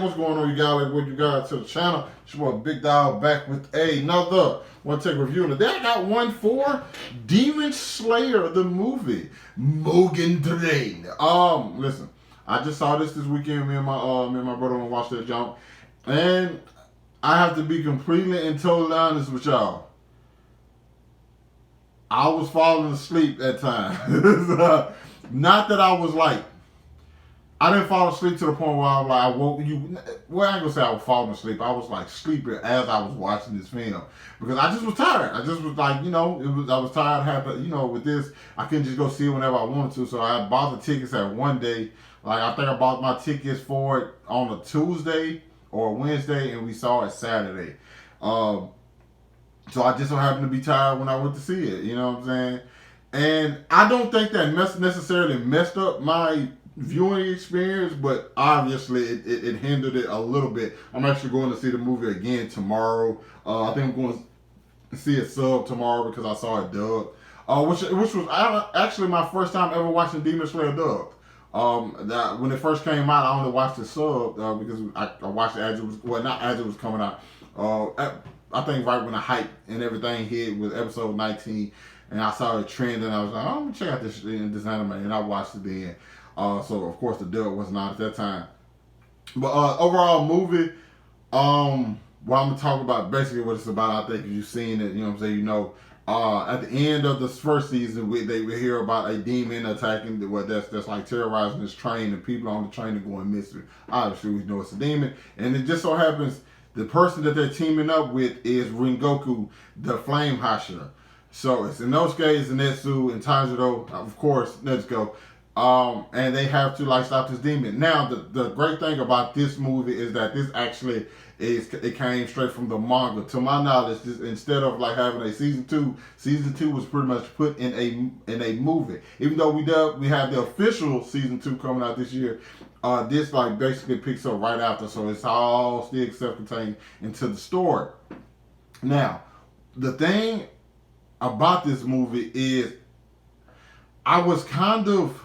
What's going on, you guys? What you got to the channel? It's your boy Big Dog back with another one take review. Today I got one for Demon Slayer, the movie. Mugen Train. Listen, I just saw this weekend. Me and my brother went to watch that jump, and I have to be completely and totally honest with y'all. I was falling asleep at times. Not that I was like. I didn't fall asleep to the point where I was like, I woke you. Well, I ain't gonna say I was falling asleep. I was like sleeping as I was watching this film because I just was tired. I just was like, I was tired. Had to, with this, I couldn't just go see it whenever I wanted to. So I bought the tickets at one day. Like I think I bought my tickets for it on a Tuesday or a Wednesday, and we saw it Saturday. So I just so happened to be tired when I went to see it. You know what I'm saying? And I don't think that necessarily messed up my viewing experience, but obviously it hindered it a little bit. I'm actually going to see the movie again tomorrow. I think I'm going to see it sub tomorrow because I saw it dubbed, which was actually my first time ever watching Demon Slayer dubbed. When it first came out, I only watched it sub because I watched it as it was, not as it was coming out. I think right when the hype and everything hit with episode 19, and I saw the trend, and I was like, I'm gonna check out this anime, and I watched it then. So of course the dub wasn't out at that time. But overall movie, what I'm gonna talk about, basically what it's about, I think you've seen it, what I'm saying, at the end of the first season, we hear about a demon attacking that's like terrorizing this train, and people on the train are going missing. Obviously we know it's a demon, and it just so happens the person that they're teaming up with is Rengoku, the Flame Hashira. So it's Inosuke, Zenitsu, and Tanjiro, of course, Nezuko. And they have to stop this demon. Now, the great thing about this movie is that this actually it came straight from the manga. To my knowledge, instead of having a season two was pretty much put in a movie. Even though we have the official season 2 coming out this year, this basically picks up right after, so it's all still self-contained into the story. Now, the thing about this movie is I was kind of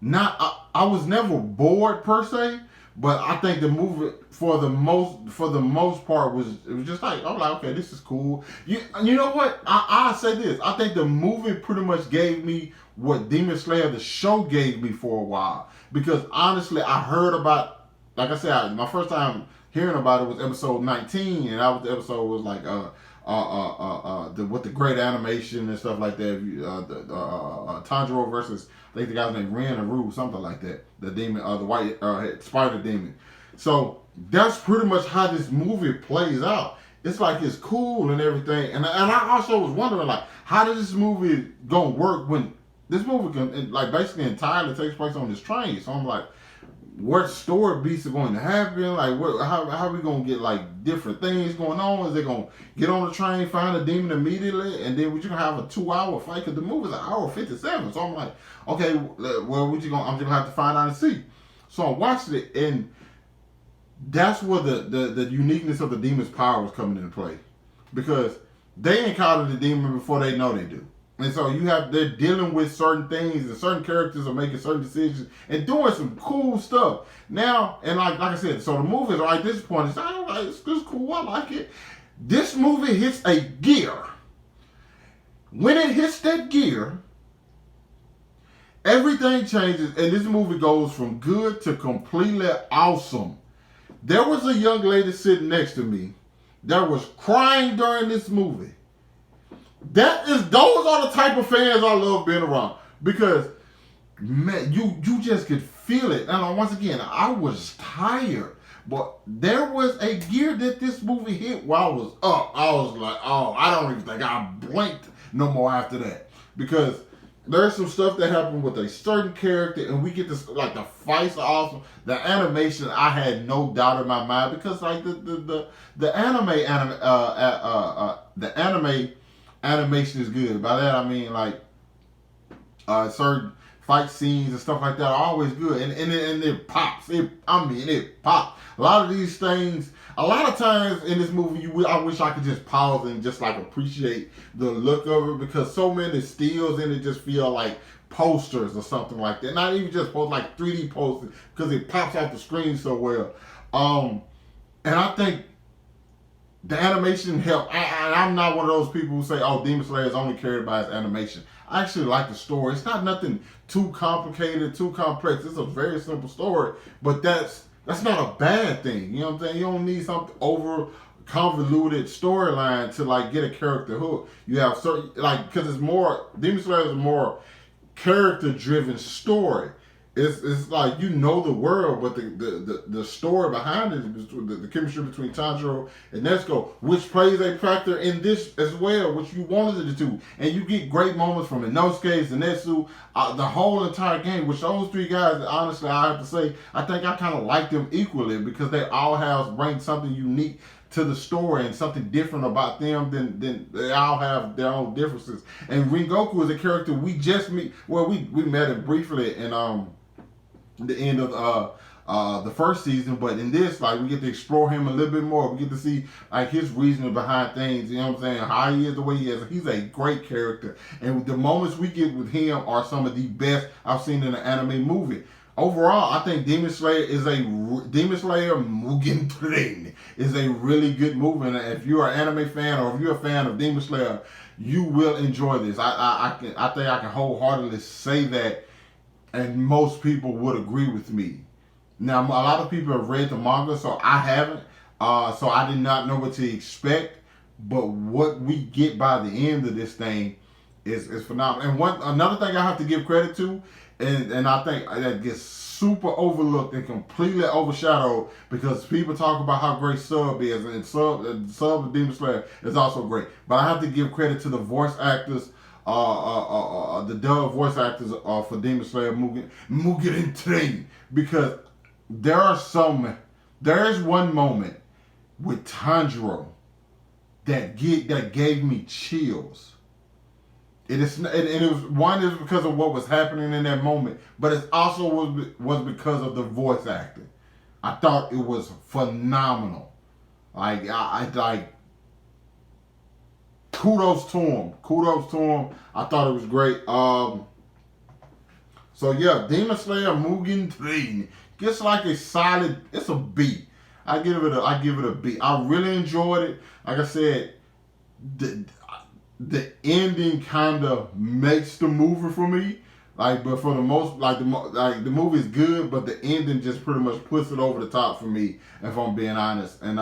I was never bored per se, but I think the movie for the most part was just I'm like, okay, this is cool. You know what? I say this. I think the movie pretty much gave me what Demon Slayer the show gave me for a while, because honestly I heard about, like I said, my first time hearing about it was episode 19, and that was the episode was with the great animation and stuff like that. Tanjiro versus, I think the guy's name Ren or Rue, something like that. The demon, the white spider demon. So that's pretty much how this movie plays out. It's it's cool and everything. And I also was wondering how does this movie gonna work when this movie can basically entirely takes place on this train. So I'm like, what story beats are going to happen? How are we going to get different things going on? Is they going to get on the train, find a demon immediately, and then we're going to have a 2-hour fight? Because the movie's an hour 57. So I'm like, okay, well, I'm just going to have to find out and see. So I watched it, and that's where the uniqueness of the demon's power was coming into play. Because they encounter the demon before they know they do. And so they're dealing with certain things, and certain characters are making certain decisions and doing some cool stuff. Now, and like I said, so the movie is at this point, it's cool, I like it. This movie hits a gear. When it hits that gear, everything changes, and this movie goes from good to completely awesome. There was a young lady sitting next to me that was crying during this movie. Those are the type of fans I love being around, because man, you just could feel it. And once again, I was tired, but there was a gear that this movie hit while I was up. I was like, oh, I don't even think I blinked no more after that, because there's some stuff that happened with a certain character, and we get this the fights are awesome. The animation, I had no doubt in my mind, because the anime animation is good. By that I mean certain fight scenes and stuff like that are always good, and it pops. It pops. A lot of these things, a lot of times in this movie, I wish I could just pause and just appreciate the look of it, because so many steals in it just feel posters or something like that. Not even just posters, like 3D posters, because it pops off the screen so well. And I think the animation helped. I'm not one of those people who say, "Oh, Demon Slayer is only carried by its animation." I actually like the story. It's not nothing too complicated, too complex. It's a very simple story, but that's not a bad thing. You know what I'm saying? You don't need something over convoluted storyline to like get a character hook. You have certain because it's more Demon Slayer is a more character driven story. It's like you know the world, but the story behind it, the chemistry between Tanjiro and Nezuko, which plays a factor in this as well, which you wanted it to. And you get great moments from Inosuke, Zenitsu, the whole entire game, which those three guys, honestly, I have to say, I think I kind of like them equally because they all bring something unique to the story and something different about them than they all have their own differences. And Rengoku is a character we just meet. Well, we met him briefly in the end of the first season, but in this, like, we get to explore him a little bit more. We get to see like his reasoning behind things. You know what I'm saying? How he is the way he is. He's a great character, and the moments we get with him are some of the best I've seen in an anime movie. Overall, I think Demon Slayer Mugen Train is a really good movie. And if you're an anime fan or if you're a fan of Demon Slayer, you will enjoy this. I think I can wholeheartedly say that, and most people would agree with me. Now, a lot of people have read the manga, so I haven't. So I did not know what to expect. But what we get by the end of this thing is phenomenal. And another thing I have to give credit to, and I think that gets super overlooked and completely overshadowed because people talk about how great Sub is, and Sub of Demon Slayer is also great. But I have to give credit to the voice actors, the dub voice actors for Demon Slayer Mugen Train, because there is one moment with Tanjiro that gave me chills. It was because of what was happening in that moment, but it also was because of the voice acting. I thought it was phenomenal. Like kudos to him. I thought it was great. So yeah, Demon Slayer Mugen Train gets like a solid. It's a B. I give it a B. I really enjoyed it. Like I said, the ending kind of makes the movie for me. Like, but for the most, the movie is good, but the ending just pretty much puts it over the top for me, if I'm being honest. And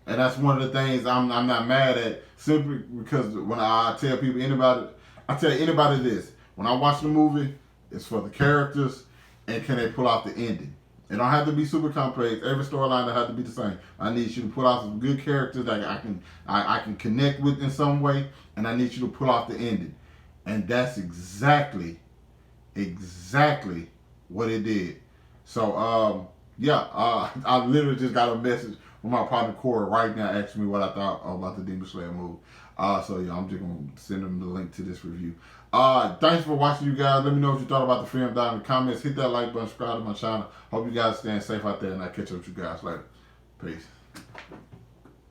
that's one of the things I'm not mad at, simply because when I tell anybody this, when I watch the movie, it's for the characters and can they pull out the ending. It don't have to be super complex. Every storyline don't have to be the same. I need you to pull out some good characters that I can connect with in some way, and I need you to pull out the ending. And that's exactly what it did. So I literally just got a message from my partner Corey right now asking me what I thought about the Demon Slayer movie. So yeah, I'm just gonna send them the link to this review. Thanks for watching, you guys. Let me know what you thought about the film down in the comments. Hit that like button, subscribe to my channel. Hope you guys staying safe out there, and I'll catch up with you guys later. Peace.